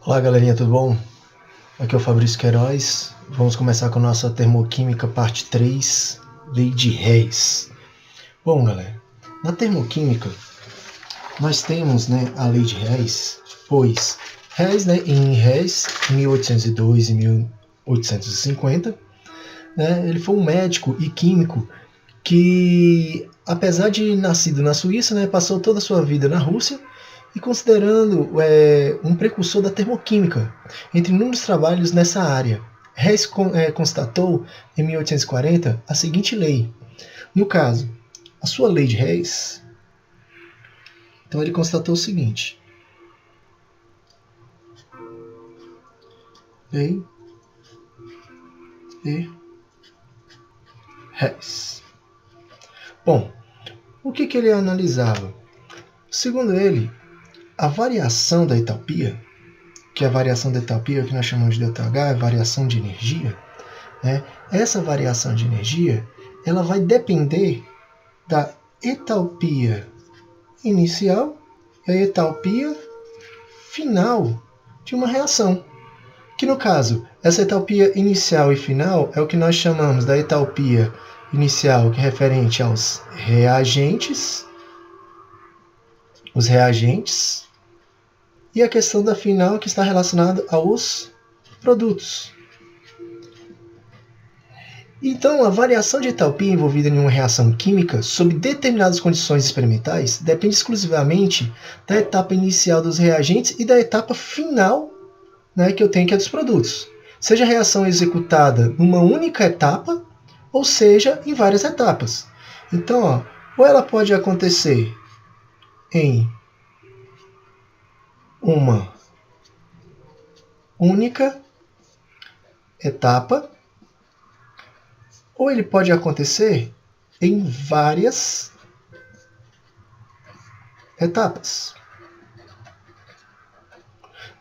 Olá galerinha, tudo bom? Aqui é o Fabrício Queiroz. Vamos começar com a nossa termoquímica parte 3, Lei de Hess. Bom galera, na termoquímica nós temos a Lei de Hess, pois Hess, em Hess, em 1802 e 1850, ele foi um médico e químico que, apesar de nascido na Suíça, passou toda a sua vida na Rússia, e considerando um precursor da termoquímica, entre inúmeros trabalhos nessa área. Hess constatou, em 1840, a seguinte lei. No caso, a sua lei de Hess, então ele constatou o seguinte. Lei de Hess. Bom, o que ele analisava? Segundo ele, a variação da entalpia, que é a variação da entalpia, que nós chamamos de ΔH, é variação de energia, essa variação de energia ela vai depender da entalpia inicial e a entalpia final de uma reação. Que no caso, essa entalpia inicial e final é o que nós chamamos da entalpia inicial, que é referente aos reagentes, e a questão da final, que está relacionada aos produtos. Então, a variação de entalpia envolvida em uma reação química sob determinadas condições experimentais depende exclusivamente da etapa inicial dos reagentes e da etapa final, que eu tenho, que é dos produtos. Seja a reação executada numa única etapa, ou seja, em várias etapas. Então, ou ela pode acontecer em uma única etapa, ou ele pode acontecer em várias etapas.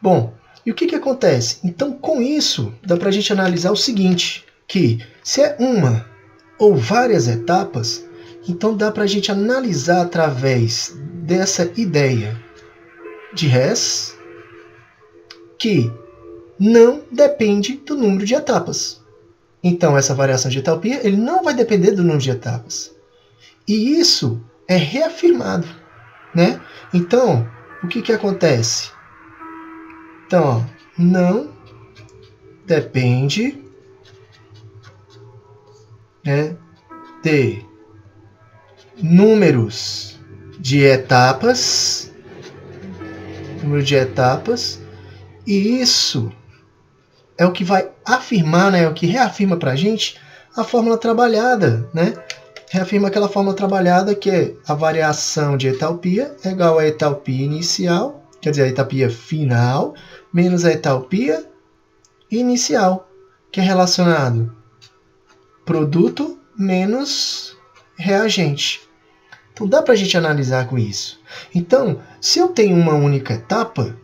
Bom, e o que acontece? Então, com isso, dá para a gente analisar o seguinte, que se é uma ou várias etapas, então dá para a gente analisar através dessa ideia de Hess, que não depende do número de etapas. Então, essa variação de entalpia ele não vai depender do número de etapas. E isso é reafirmado. Então, o que acontece? Então, não depende de números de etapas, e isso é o que vai afirmar, é o que reafirma para a gente a fórmula trabalhada, reafirma aquela fórmula trabalhada que é a variação de entalpia é igual à entalpia inicial, quer dizer, a entalpia final, menos a entalpia inicial, que é relacionado produto menos reagente. Então dá para a gente analisar com isso. Então, se eu tenho uma única etapa,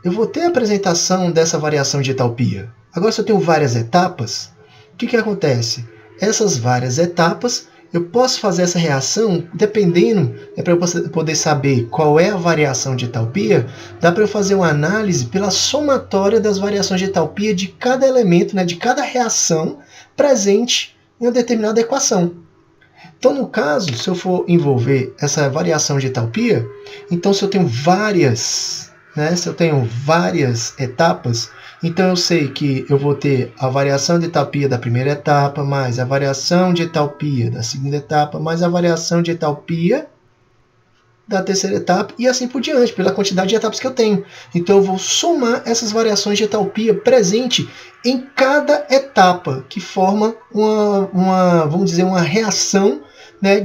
eu vou ter a apresentação dessa variação de entalpia. Agora, se eu tenho várias etapas, o que acontece? Essas várias etapas, eu posso fazer essa reação, dependendo, para eu poder saber qual é a variação de entalpia, dá para eu fazer uma análise pela somatória das variações de entalpia de cada elemento, de cada reação presente em uma determinada equação. Então, no caso, se eu for envolver essa variação de entalpia, então se eu tenho várias etapas, então eu sei que eu vou ter a variação de entalpia da primeira etapa, mais a variação de entalpia da segunda etapa, mais a variação de entalpia da terceira etapa, e assim por diante, pela quantidade de etapas que eu tenho. Então eu vou somar essas variações de entalpia presente em cada etapa, que forma vamos dizer, uma reação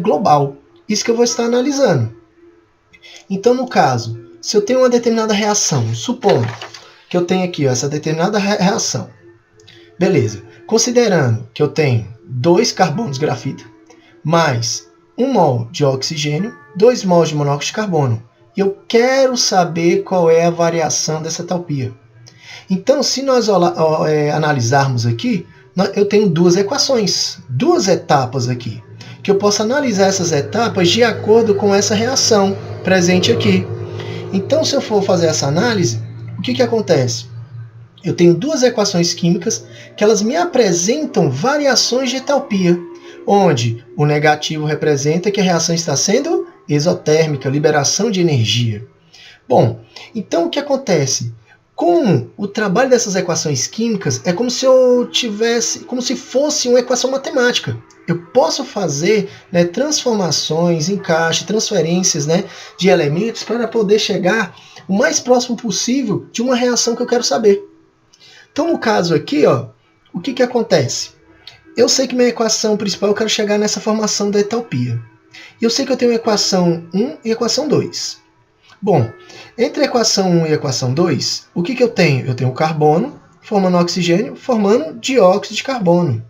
global. Isso que eu vou estar analisando. Então, no caso, se eu tenho uma determinada reação, supondo que eu tenho aqui essa determinada reação, beleza, considerando que eu tenho 2 carbonos grafito, mais 1 mol de oxigênio, 2 mols de monóxido de carbono, e eu quero saber qual é a variação dessa entalpia. Então, se nós analisarmos aqui, eu tenho 2 equações, 2 etapas aqui, que eu posso analisar essas etapas de acordo com essa reação presente aqui. Então, se eu for fazer essa análise, o que acontece? Eu tenho duas equações químicas que elas me apresentam variações de entalpia, onde o negativo representa que a reação está sendo exotérmica, liberação de energia. Bom, então o que acontece? Com o trabalho dessas equações químicas, é como se eu tivesse, como se fosse uma equação matemática. Eu posso fazer, né, transformações, encaixe, transferências, né, de elementos para poder chegar o mais próximo possível de uma reação que eu quero saber. Então, no caso aqui, ó, o que acontece? Eu sei que minha equação principal eu quero chegar nessa formação da entalpia. E eu sei que eu tenho a equação 1 e a equação 2. Bom, entre a equação 1 e a equação 2, o que eu tenho? Eu tenho o carbono formando oxigênio, formando dióxido de carbono.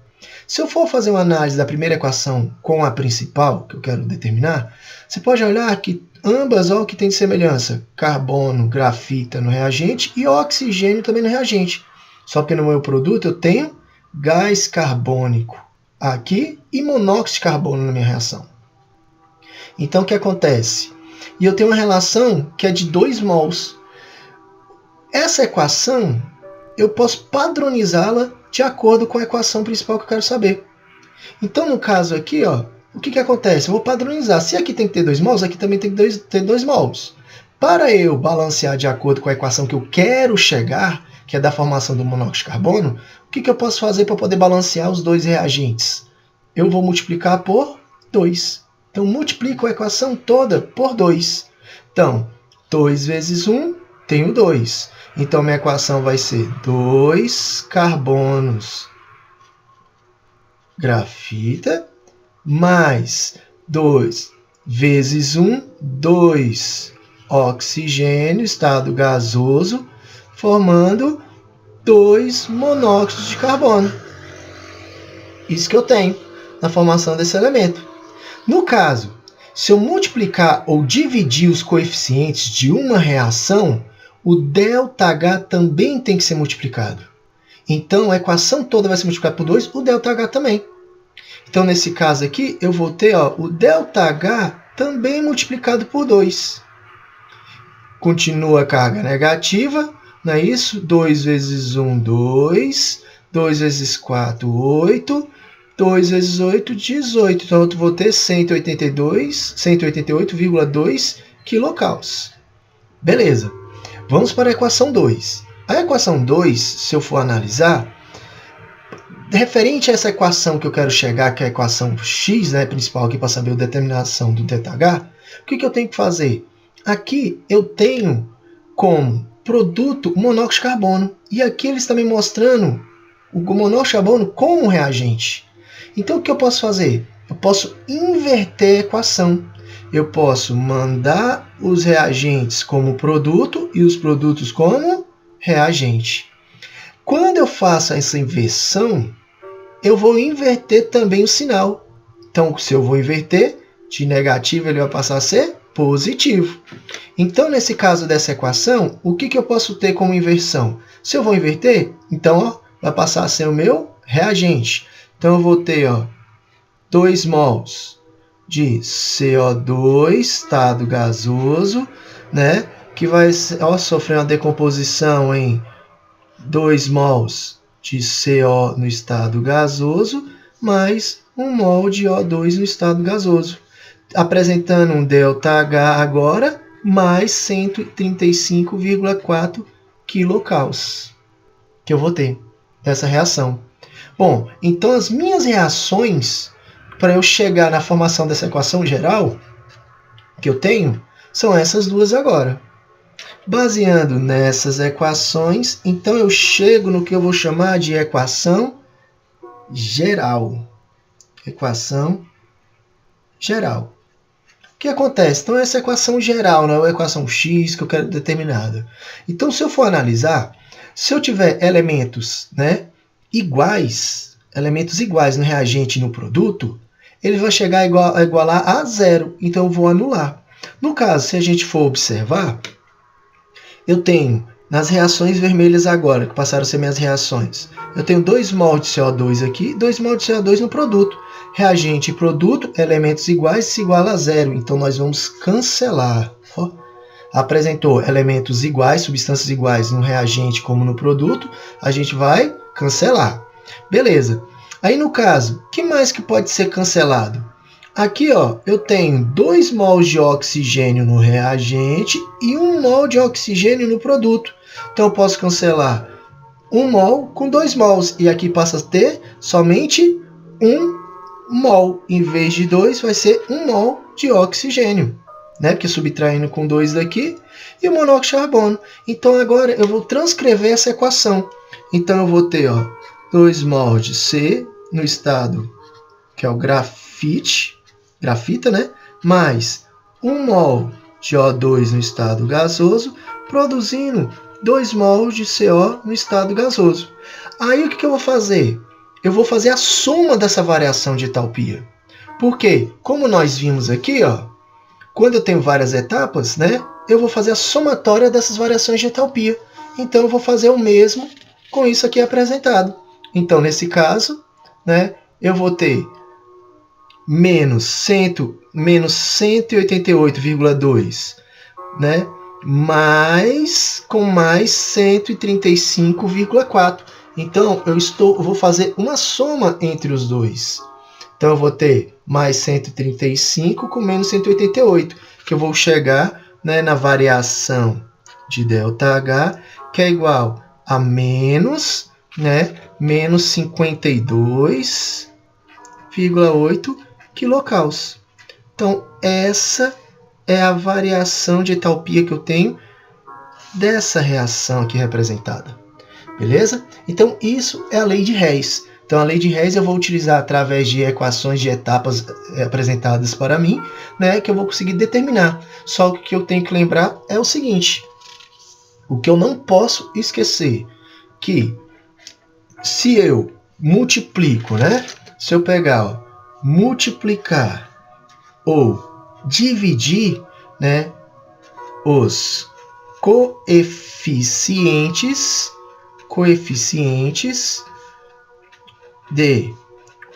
Se eu for fazer uma análise da primeira equação com a principal, que eu quero determinar, você pode olhar que ambas, olha o que tem de semelhança. Carbono, grafita no reagente e oxigênio também no reagente. Só que no meu produto eu tenho gás carbônico aqui e monóxido de carbono na minha reação. Então o que acontece? E eu tenho uma relação que é de 2 mols. Essa equação eu posso padronizá-la de acordo com a equação principal que eu quero saber. Então no caso aqui, ó, o que acontece? Eu vou padronizar. Se aqui tem que ter 2 mols, aqui também tem que ter 2 mols. Para eu balancear de acordo com a equação que eu quero chegar, que é da formação do monóxido de carbono, o que eu posso fazer para poder balancear os dois reagentes? Eu vou multiplicar por 2. Então, multiplico a equação toda por 2. Então, 2 vezes 1, tenho 2. Então, minha equação vai ser 2 carbonos grafita mais 2 vezes 1, 2 oxigênio, estado gasoso, formando 2 monóxidos de carbono. Isso que eu tenho na formação desse elemento. No caso, se eu multiplicar ou dividir os coeficientes de uma reação, o ΔH também tem que ser multiplicado. Então, a equação toda vai ser multiplicada por 2, o ΔH também. Então, nesse caso aqui, eu vou ter, ó, o ΔH também multiplicado por 2. Continua a carga negativa, não é isso? 2 vezes 1, 2. 2 vezes 4, 8. 2 vezes 8, 18. Então, eu vou ter 188,2 quilocals. Beleza. Vamos para a equação 2. A equação 2, se eu for analisar, referente a essa equação que eu quero chegar, que é a equação x, né, principal aqui para saber a determinação do ΔH, o que eu tenho que fazer? Aqui eu tenho como produto o monóxido de carbono. E aqui eles estão me mostrando o monóxido de carbono como reagente. Então, o que eu posso fazer? Eu posso inverter a equação. Eu posso mandar os reagentes como produto e os produtos como reagente. Quando eu faço essa inversão, eu vou inverter também o sinal. Então, se eu vou inverter, de negativo ele vai passar a ser positivo. Então, nesse caso dessa equação, o que eu posso ter como inversão? Se eu vou inverter, então ó, vai passar a ser o meu reagente. Então, eu vou ter, ó, 2 mols de CO2, estado gasoso, né, que vai sofrer uma decomposição em 2 mols de CO no estado gasoso, mais 1 mol de O2 no estado gasoso, apresentando um ΔH agora, mais 135,4 quilocals, que eu vou ter nessa reação. Bom, então as minhas reações, para eu chegar na formação dessa equação geral que eu tenho, são essas duas agora. Baseando nessas equações, então eu chego no que eu vou chamar de equação geral. Equação geral. O que acontece? Então, essa equação geral, não é a equação x que eu quero determinada. Então, se eu for analisar, se eu tiver elementos, né, iguais no reagente e no produto, ele vai chegar a igualar a 0. Então, eu vou anular. No caso, se a gente for observar, eu tenho nas reações vermelhas agora, que passaram a ser minhas reações, eu tenho 2 mol de CO2 aqui, 2 mol de CO2 no produto. Reagente e produto, elementos iguais, se iguala a 0. Então, nós vamos cancelar. Ó. apresentou elementos iguais, substâncias iguais no reagente como no produto, a gente vai cancelar. Beleza. Aí no caso, o que mais que pode ser cancelado? Aqui, ó, eu tenho 2 mols de oxigênio no reagente e 1 mol de oxigênio no produto. Então eu posso cancelar 1 mol com 2 mols. E aqui passa a ter somente 1 mol. Em vez de 2, vai ser 1 mol de oxigênio, né? Porque subtraindo com 2 daqui e o monóxido de carbono. Então agora eu vou transcrever essa equação. Então eu vou ter, ó, 2 mol de C no estado que é o grafita, né? Mais 1 mol de O2 no estado gasoso, produzindo 2 mol de CO no estado gasoso. Aí o que eu vou fazer? Eu vou fazer a soma dessa variação de entalpia. Porque, como nós vimos aqui, ó, quando eu tenho várias etapas, né, eu vou fazer a somatória dessas variações de entalpia. Então eu vou fazer o mesmo com isso aqui apresentado. Então, nesse caso, né, eu vou ter menos 188,2, né, com mais 135,4. Então, eu vou fazer uma soma entre os dois. Então, eu vou ter mais 135 com menos 188, que eu vou chegar, né, na variação de ΔH, que é igual a menos 52,8 quilocals. Então, essa é a variação de entalpia que eu tenho dessa reação aqui representada. Beleza? Então, isso é a lei de Hess. Então, a lei de Hess eu vou utilizar através de equações de etapas apresentadas para mim, né, que eu vou conseguir determinar. Só que o que eu tenho que lembrar é o seguinte: o que eu não posso esquecer, que se eu multiplico, né, se eu pegar, ó, multiplicar ou dividir, né, os coeficientes de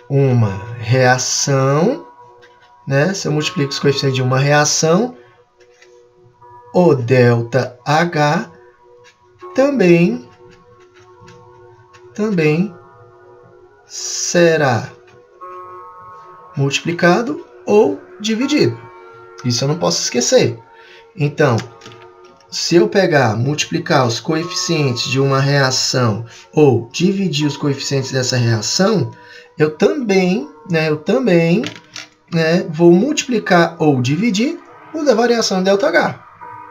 uma reação, né? Se eu multiplico os coeficientes de uma reação, o ΔH também será multiplicado ou dividido. Isso eu não posso esquecer. Então, se eu multiplicar os coeficientes de uma reação ou dividir os coeficientes dessa reação, eu também vou multiplicar ou dividir o da variação ΔH.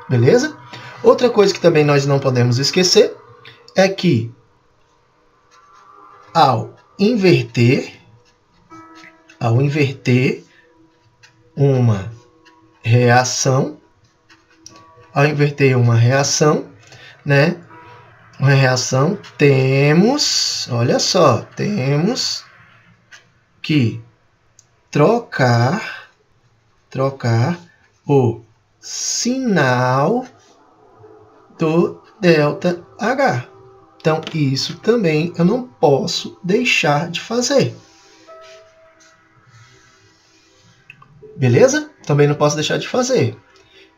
Beleza? Outra coisa que também nós não podemos esquecer é que ao inverter uma reação, né? Uma reação, temos que trocar o sinal do ΔH. Então, isso também eu não posso deixar de fazer. Beleza? Também não posso deixar de fazer.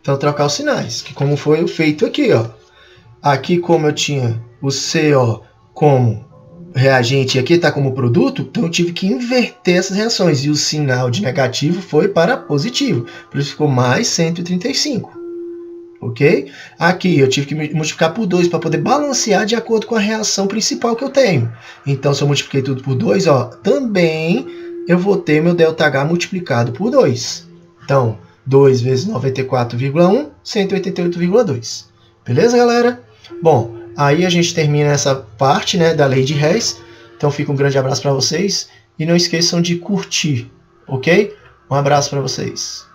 Então, trocar os sinais, que como foi feito aqui, ó. Aqui, como eu tinha o CO como reagente e aqui está como produto, então eu tive que inverter essas reações. E o sinal de negativo foi para positivo. Por isso ficou mais 135. Ok? Aqui eu tive que multiplicar por 2 para poder balancear de acordo com a reação principal que eu tenho. Então, se eu multipliquei tudo por 2, ó, também eu vou ter meu ΔH multiplicado por 2. Então, 2 vezes 94,1, 188,2. Beleza, galera? Bom, aí a gente termina essa parte, né, da lei de Hess. Então, fica um grande abraço para vocês. E não esqueçam de curtir, ok? Um abraço para vocês.